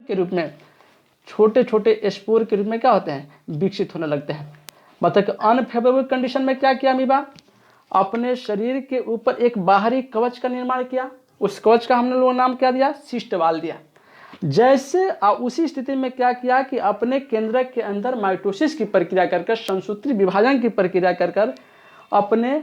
के रूप में, छोटे छोटे स्पोर के रूप में क्या होते हैं, विकसित होने लगते हैं। मतलब कि अनफेवरेबल कंडीशन में क्या किया अमीबा, अपने शरीर के ऊपर एक बाहरी कवच का निर्माण किया। उस कवच का हमने लोग नाम क्या दिया, सिस्ट वाल दिया। जैसे उसी स्थिति में क्या किया कि अपने केंद्रक के अंदर माइटोसिस की प्रक्रिया कर संसूत्री विभाजन की प्रक्रिया कर अपने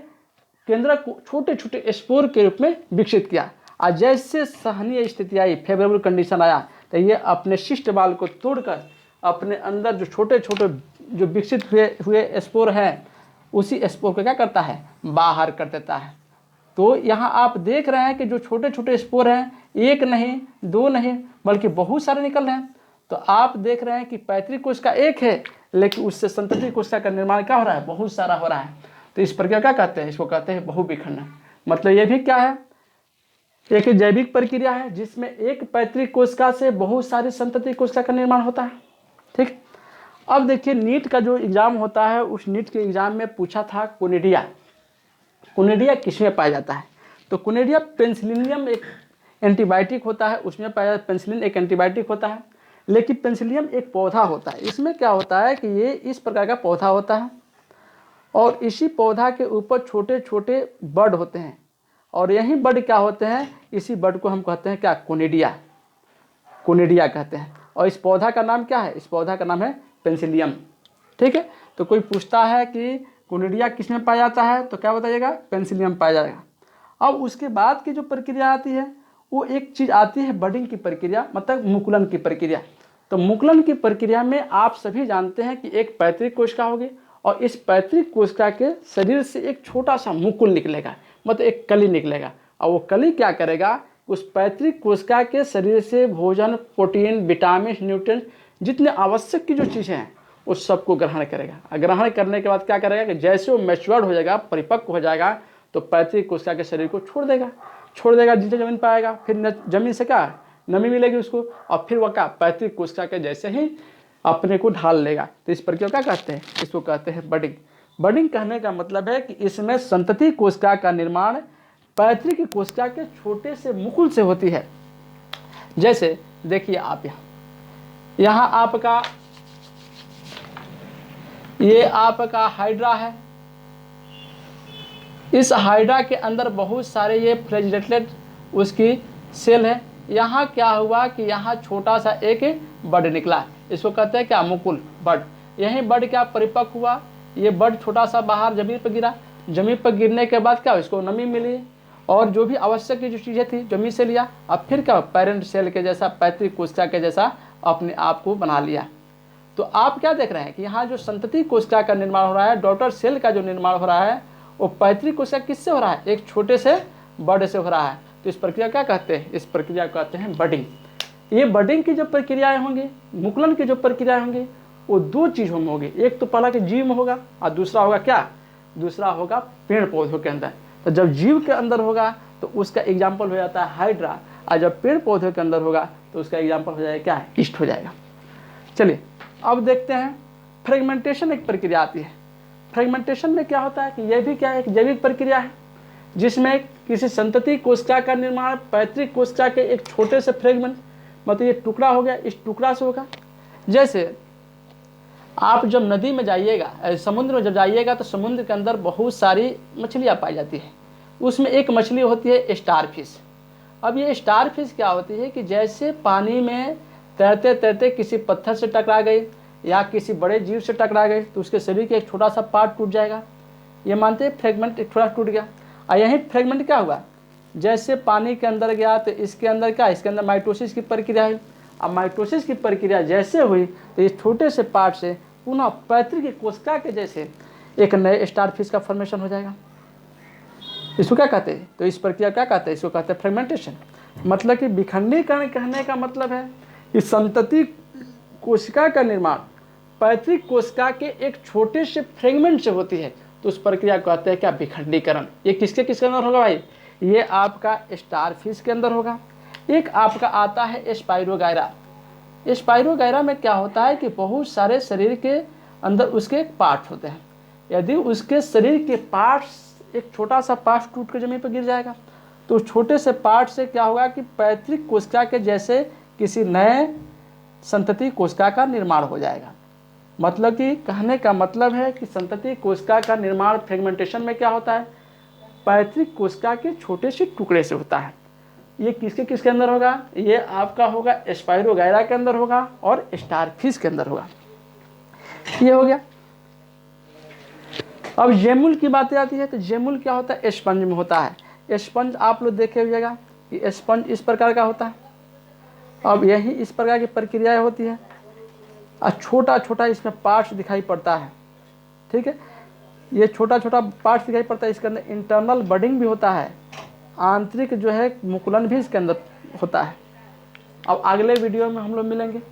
केंद्रक को छोटे छोटे स्पोर के रूप में विकसित किया। और जैसे सहनीय स्थिति आई, फेवरेबल कंडीशन आया, तो ये अपने सिस्ट वाल को तोड़कर अपने अंदर जो छोटे छोटे जो विकसित हुए स्पोर हैं, उसी स्पोर को क्या करता है, बाहर कर देता है। तो यहाँ आप देख रहे हैं कि जो छोटे छोटे स्पोर हैं, एक नहीं, दो नहीं, बल्कि बहुत सारे निकल रहे हैं। तो आप देख रहे हैं कि पैतृक कोशिका एक है, लेकिन उससे संतति कोशिका का निर्माण क्या हो रहा है, बहुत सारा हो रहा है। तो इस प्रक्रिया क्या कहते हैं, इसको कहते हैं बहुविखंडन। मतलब ये भी क्या है, एक जैविक प्रक्रिया है जिसमें एक पैतृक कोशिका से बहुत सारी संतति कोशिका का निर्माण होता है। ठीक, अब देखिए नीट का जो एग्जाम होता है, उस नीट के एग्जाम में पूछा था कोनिडिया। कोनिडिया किसमें पाया जाता है, तो कोनिडिया पेनिसिलियम एक एंटीबायोटिक होता है, उसमें पाया जाता है। पेनिसिलिन एक एंटीबायोटिक होता है, लेकिन पेनिसिलियम एक पौधा होता है। इसमें क्या होता है कि ये इस प्रकार का पौधा होता है और इसी पौधा के ऊपर छोटे छोटे बड होते हैं, और यही बड क्या होते हैं, इसी बड को हम कहते हैं क्या, कोनिडिया। कोनिडिया कहते हैं। और इस पौधा का नाम क्या है, इस पौधा का नाम है पेनिसिलियम। ठीक है, तो कोई पूछता है कि कोनिडिया किसमें पाया जाता है, तो क्या बताइएगा, पेनिसिलियम पाया जाएगा। अब उसके बाद की जो प्रक्रिया आती है, वो एक चीज़ आती है बडिंग की प्रक्रिया, मतलब मुकुलन की प्रक्रिया। तो मुकुलन की प्रक्रिया में आप सभी जानते हैं कि एक पैतृक कोशिका होगी, और इस पैतृक कोशिका के शरीर से एक छोटा सा मुकुल निकलेगा, मतलब एक कली निकलेगा। और वो कली क्या करेगा, उस पैतृक कोशिका के शरीर से भोजन, प्रोटीन, विटामिन, न्यूट्रिएंट जितने आवश्यक की जो चीज़ें हैं उस सबको ग्रहण करेगा। ग्रहण करने के बाद क्या करेगा कि जैसे वो मैच्योर्ड हो जाएगा, परिपक्व हो जाएगा, तो पैतृक कोशिका के शरीर को छोड़ देगा नीचे जमीन पर आएगा। फिर जमीन से क्या नमी मिलेगी उसको, और फिर वह क्या पैतृक कोशिका के जैसे ही अपने को ढाल लेगा। तो इस प्रक्रिया क्या कहते हैं, इसको कहते हैं बडिंग। बडिंग कहने का मतलब है कि इसमें संतति कोशिका का निर्माण पैतृक कोशिका के छोटे से मुकुल से होती है। जैसे देखिए आप यहाँ आपका ये आपका हाइड्रा है, इस हाइड्रा के अंदर बहुत सारे ये फ्लैजेलेटेड उसकी सेल है। यहाँ क्या हुआ कि यहाँ छोटा सा एक बड निकला, इसको कहते हैं क्या, मुकुल, बड। यही बड क्या परिपक्व हुआ, ये बड छोटा सा बाहर जमीन पर गिरा। जमीन पर गिरने के बाद क्या, इसको नमी मिली और जो भी आवश्यक की जो चीज़ें थी जमीन से लिया। अब फिर क्या, पेरेंट सेल के जैसा, पैतृक कोशिका के जैसा अपने आप को बना लिया। तो आप क्या देख रहे हैं कि यहाँ जो संतति कोशिका का निर्माण हो रहा है, डॉटर सेल का जो निर्माण हो रहा है, वो पैतृक कोशिका किससे हो रहा है, एक छोटे से बड से हो रहा है। तो इस प्रक्रिया क्या कहते हैं, इस प्रक्रिया को कहते हैं बडिंग। ये बडिंग की जो प्रक्रियाएं होंगी, मुकुलन की जो प्रक्रियाएं होंगी, वो दो चीज़ों में होगी। एक तो पहला कि जीव में होगा, और दूसरा होगा क्या, दूसरा होगा पेड़ पौधों के अंदर। तो जब जीव के अंदर होगा तो उसका एग्जाम्पल हो जाता है हाइड्रा, और जब पेड़ पौधों के अंदर होगा तो उसका एग्जाम्पल हो जाएगा क्या, ईस्ट हो जाएगा। चलिए अब देखते हैं फ्रेगमेंटेशन एक प्रक्रिया आती है। फ्रेगमेंटेशन में क्या होता है कि यह भी क्या है, एक जैविक प्रक्रिया है जिसमें किसी संतति कोशिका का निर्माण पैतृक कोशिका के एक छोटे से फ्रेगमेंट, मतलब ये टुकड़ा हो गया, इस टुकड़ा से होगा। जैसे आप जब नदी में जाइएगा, समुद्र में जब जाइएगा, तो समुद्र के अंदर बहुत सारी मछलियाँ पाई जाती है। उसमें एक मछली होती है स्टार फिश। अब ये स्टार फिश क्या होती है कि जैसे पानी में तैरते तैरते किसी पत्थर से टकरा गई या किसी बड़े जीव से टकरा गई, तो उसके शरीर के एक छोटा सा पार्ट टूट जाएगा। ये मानते हैं फ्रेगमेंट एक थोड़ा टूट गया। और यही फ्रेगमेंट क्या हुआ, जैसे पानी के अंदर गया तो इसके अंदर क्या, इसके अंदर माइटोसिस की प्रक्रिया है। अब माइटोसिस की प्रक्रिया जैसे हुई तो इस छोटे से पार्ट से पुनः पैतृक कोशिका के जैसे एक नए स्टार फिश का फॉर्मेशन हो जाएगा। इसको क्या कहते हैं, तो इस प्रक्रिया क्या कहते हैं, इसको कहते हैं फ्रेगमेंटेशन। मतलब कि विखंडीकरण कहने का मतलब है कि संतति कोशिका का निर्माण पैतृक कोशिका के एक छोटे से फ्रेगमेंट से होती है, तो उस प्रक्रिया को कहते हैं क्या, विखंडीकरण। ये किसके किसके अंदर होगा भाई, ये आपका स्टार फिश के अंदर होगा। एक आपका आता है स्पाइरोगायरा। स्पाइरोगायरा में क्या होता है कि बहुत सारे शरीर के अंदर उसके पार्ट होते हैं। यदि उसके शरीर के पार्ट्स, एक छोटा सा पार्ट टूट कर जमीन पर गिर जाएगा, तो उस छोटे से पार्ट से क्या होगा कि पैतृक कोशिका के जैसे किसी नए संतति कोशिका का निर्माण हो जाएगा। मतलब कि कहने का मतलब है कि संतति कोशिका का निर्माण फ्रेगमेंटेशन में क्या होता है, पैतृक कोशिका के छोटे से टुकड़े से होता है। ये किसके किसके अंदर होगा, ये आपका होगा स्पाइरोगायरा के अंदर होगा और स्टारफिश के अंदर होगा। ये हो गया। अब जेमुल की बात आती है तो जेमुल क्या होता है, स्पंज में होता है। स्पंज आप लोग देखे हुएगा कि स्पंज इस प्रकार का होता है। अब यही इस प्रकार की प्रक्रियाएं होती है और छोटा छोटा इसमें पार्ट्स दिखाई पड़ता है। ठीक है, ये छोटा छोटा पार्ट्स दिखाई पड़ता है। इसके अंदर इंटरनल बडिंग भी होता है, आंतरिक जो है मुकुलन भी इसके अंदर होता है। अब अगले वीडियो में हम लोग मिलेंगे।